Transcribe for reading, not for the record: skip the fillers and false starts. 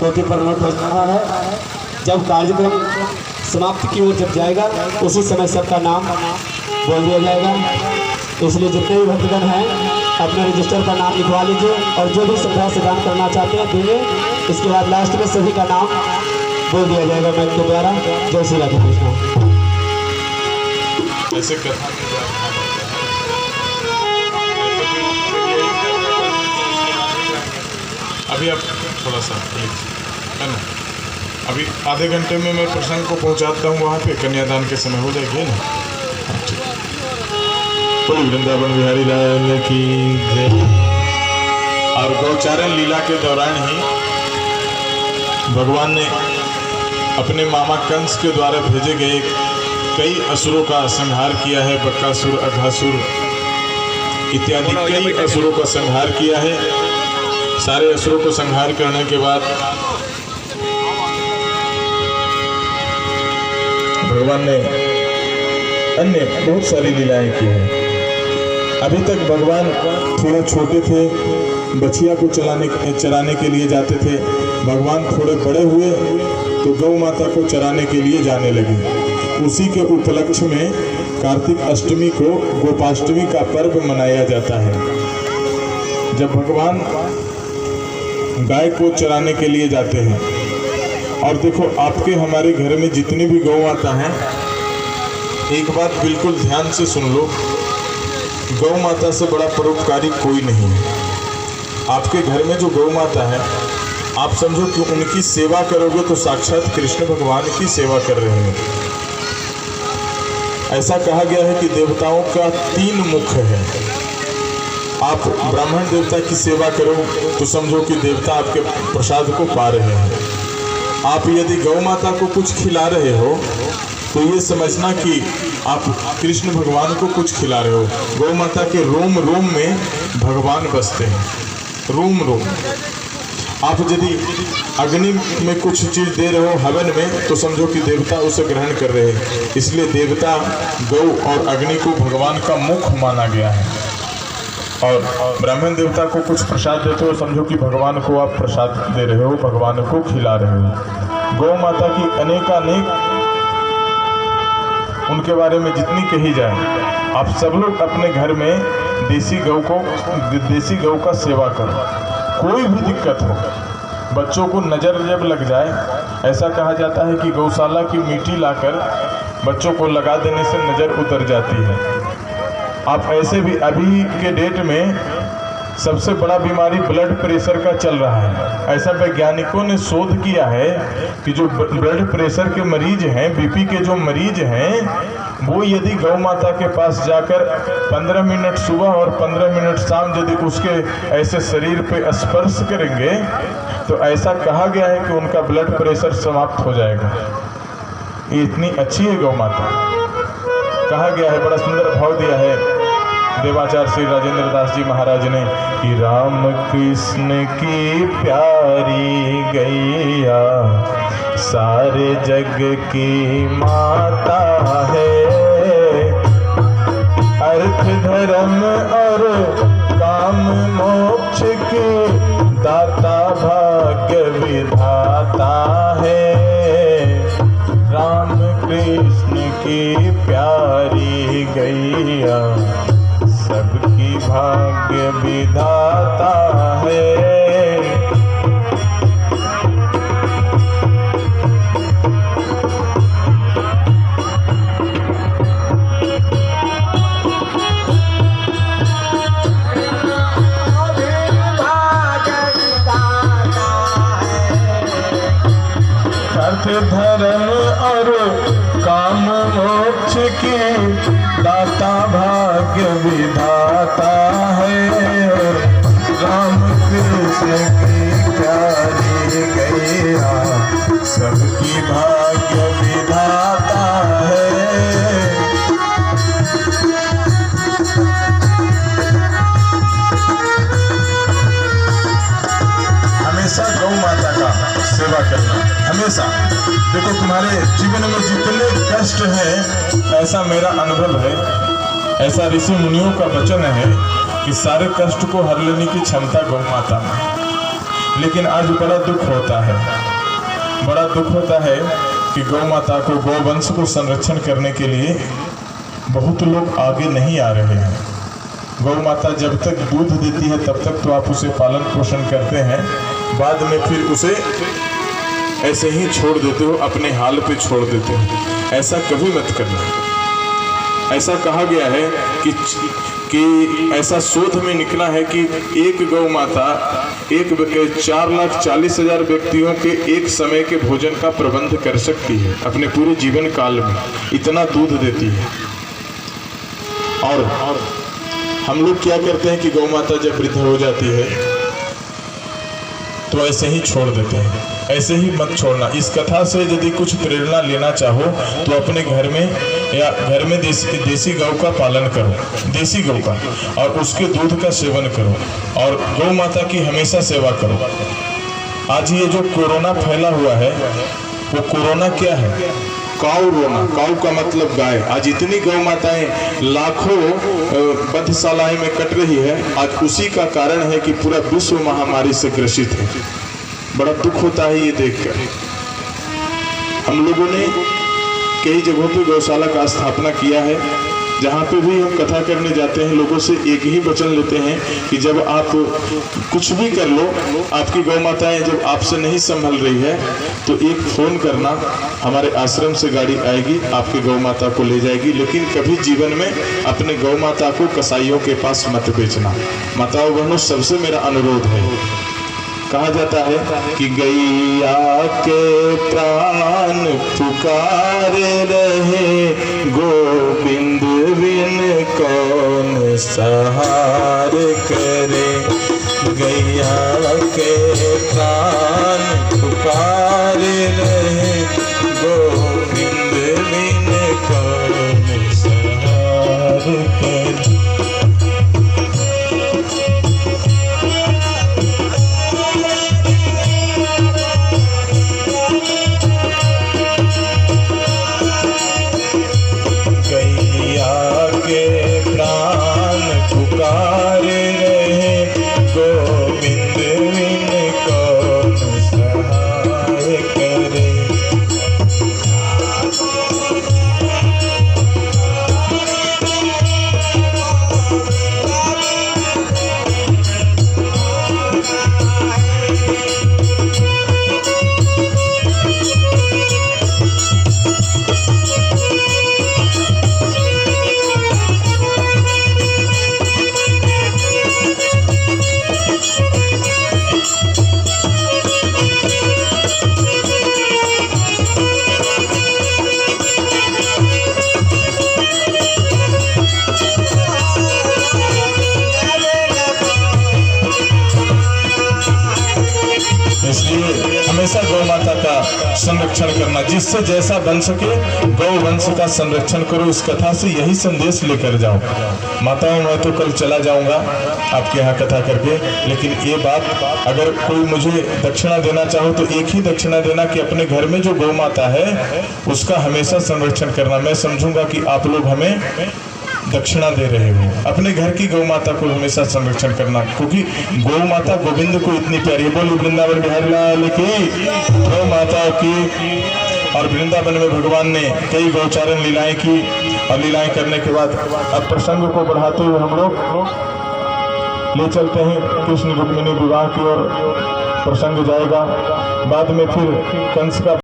कोटि पर नोट हो रहा है। जब कार्यक्रम समाप्ति की ओर जब जाएगा उसी समय सबका नाम बोल दिया जाएगा। इसलिए जितने भी भक्तगण हैं अपने रजिस्टर पर नाम लिखवा लीजिए और जो भी श्रद्धा से दान करना चाहते हैं देंगे। इसके बाद लास्ट में सभी का नाम बोल दिया जाएगा माइक के द्वारा। जय श्री राधे कृष्ण। ऐसे कथा अभी आप थोड़ा सा प्लीज है ना, अभी आधे घंटे में मैं प्रसंग को पहुंचाता हूं वहां पे, कन्यादान के समय हो जाएगी ना। बोलो वृंदावन बिहारी लाल की जय। और गौचारण लीला के दौरान ही भगवान ने अपने मामा कंस के द्वारा भेजे गए कई असुरों का संहार किया है। बकासुर, अघासुर इत्यादि कई असुरों का संहार किया है। सारे असुरों को संहार करने के बाद भगवान ने अन्य बहुत सारी लीलाएं की हैं। अभी तक भगवान थोड़े छोटे थे, बछिया को चराने के लिए जाते थे। भगवान थोड़े बड़े हुए तो गौ माता को चराने के लिए जाने लगे। उसी के उपलक्ष्य में कार्तिक अष्टमी को गोपाष्टमी का पर्व मनाया जाता है, जब भगवान गाय को चराने के लिए जाते हैं। और देखो आपके हमारे घर में जितनी भी गौ माता हैं, एक बात बिल्कुल ध्यान से सुन लो, गौ माता से बड़ा परोपकारी कोई नहीं है। आपके घर में जो गौ माता है आप समझो कि उनकी सेवा करोगे तो साक्षात कृष्ण भगवान की सेवा कर रहे हैं। ऐसा कहा गया है कि देवताओं का 3 मुख है। आप ब्राह्मण देवता की सेवा करो तो समझो कि देवता आपके प्रसाद को पा रहे हैं। आप यदि गौ माता को कुछ खिला रहे हो तो ये समझना कि आप कृष्ण भगवान को कुछ खिला रहे हो। गौ माता के रोम रोम में भगवान बसते हैं, रोम रोम। आप यदि अग्नि में कुछ चीज दे रहे हो हवन में तो समझो कि देवता उसे ग्रहण कर रहे हैं। इसलिए देवता, गौ और अग्नि को भगवान का मुख माना गया है। और ब्राह्मण देवता को कुछ प्रसाद देते हो समझो कि भगवान को आप प्रसाद दे रहे हो, भगवान को खिला रहे हो। गौ माता की अनेकानेक उनके बारे में जितनी कही जाए, आप सब लोग अपने घर में देसी गौ का सेवा करो। कोई भी दिक्कत हो, बच्चों को नज़र जब लग जाए, ऐसा कहा जाता है कि गौशाला की मिट्टी लाकर बच्चों को लगा देने से नज़र उतर जाती है। आप ऐसे भी अभी के डेट में सबसे बड़ा बीमारी ब्लड प्रेशर का चल रहा है। ऐसा वैज्ञानिकों ने शोध किया है कि जो ब्लड प्रेशर के मरीज हैं, बीपी के जो मरीज हैं, वो यदि गौ माता के पास जाकर 15 मिनट सुबह और 15 मिनट शाम यदि उसके ऐसे शरीर पे स्पर्श करेंगे तो ऐसा कहा गया है कि उनका ब्लड प्रेशर समाप्त हो जाएगा। ये इतनी अच्छी है गौ माता। कहा गया है, बड़ा सुंदर भाव दिया है देवाचार्य श्री राजेंद्र दास जी महाराज ने कि राम कृष्ण की प्यारी गैया सारे जग की माता है। अर्थ धर्म और काम मोक्ष के दाता भाग्य विधाता है। राम कृष्ण की प्यारी गैया सबकी भाग्य विधाता है। अर्थ धर्म और काम मोक्ष की दाता भाग्य विधाता है। राम कृष्ण की प्यारी गैया सबकी भाग्य विधाता है। हमेशा गौ माता का सेवा करना, हमेशा। देखो तुम्हारे जीवन में जितने कष्ट हैं, ऐसा मेरा अनुभव है, ऐसा ऋषि मुनियों का वचन है कि सारे कष्ट को हर लेने की क्षमता गौ माता में। लेकिन आज बड़ा दुख होता है बड़ा दुख होता है कि गौ माता को, गौवंश को संरक्षण करने के लिए बहुत लोग आगे नहीं आ रहे हैं। गौ माता जब तक दूध देती है तब तक तो आप उसे पालन पोषण करते हैं, बाद में फिर उसे ऐसे ही छोड़ देते हो, अपने हाल पे छोड़ देते हो। ऐसा कभी मत करना। ऐसा कहा गया है कि ऐसा शोध में निकला है कि एक गौ माता 4,40,000 व्यक्तियों के एक समय के भोजन का प्रबंध कर सकती है अपने पूरे जीवन काल में, इतना दूध देती है। और हम लोग क्या करते हैं कि गौ माता जब वृद्ध हो जाती है तो ऐसे ही छोड़ देते हैं। ऐसे ही मत छोड़ना। इस कथा से यदि कुछ प्रेरणा लेना चाहो तो अपने घर में देसी गौ का पालन करो, देसी गौ का, और उसके दूध का सेवन करो और गौ माता की हमेशा सेवा करो। आज ये जो कोरोना फैला हुआ है, वो कोरोना क्या है? काऊ रोना। काऊ का मतलब गाय। आज इतनी गौ माताएं लाखों बद्धशालाएं में कट रही है, आज उसी का कारण है कि पूरा विश्व महामारी से ग्रसित है। बड़ा दुख होता है ये देखकर। हम लोगों ने कई जगहों पे गौशाला का स्थापना किया है, जहाँ पे भी हम कथा करने जाते हैं लोगों से एक ही वचन लेते हैं कि जब आप कुछ भी कर लो, आपकी गौ माताएं जब आपसे नहीं संभल रही है तो एक फ़ोन करना, हमारे आश्रम से गाड़ी आएगी, आपकी गौ माता को ले जाएगी। लेकिन कभी जीवन में अपने गौ माता को कसाईयों के पास मत बेचना। माताओं बहनों, सबसे मेरा अनुरोध है, कहा जाता है कि गैया के प्राण पुकारे रहे, गोविंद बिन कौन सहार करे। गैया के प्राण पुकारे रहे, गोविंद बिन कौन सहार करे। इसलिए हमेशा गौ माता का संरक्षण करना, जिससे जैसा बन सके गौ वंश का संरक्षण करो। इस कथा से यही संदेश लेकर जाओ। माताओं, मैं तो कल चला जाऊंगा आपके यहाँ कथा करके, लेकिन ये बात, अगर कोई मुझे दक्षिणा देना चाहो तो एक ही दक्षिणा देना कि अपने घर में जो गौ माता है उसका हमेशा संरक्षण करना। मैं समझूंगा कि आप लोग हमें दक्षिणा दे रहे हो। अपने घर की गौ माता को हमेशा संरक्षण करना, क्योंकि गौ माता गोविंद को इतनी प्यारी है। बोलो वृंदावन बिहारी लाल की, गौ माता की। और वृंदावन में भगवान ने कई गौचारण लीलाएं की, और लीलाएं करने के बाद अब प्रसंग को बढ़ाते हुए हम लोग ले चलते हैं कृष्ण रुक्मिणी विवाह की ओर। प्रसंग जाएगा, बाद में फिर कंस का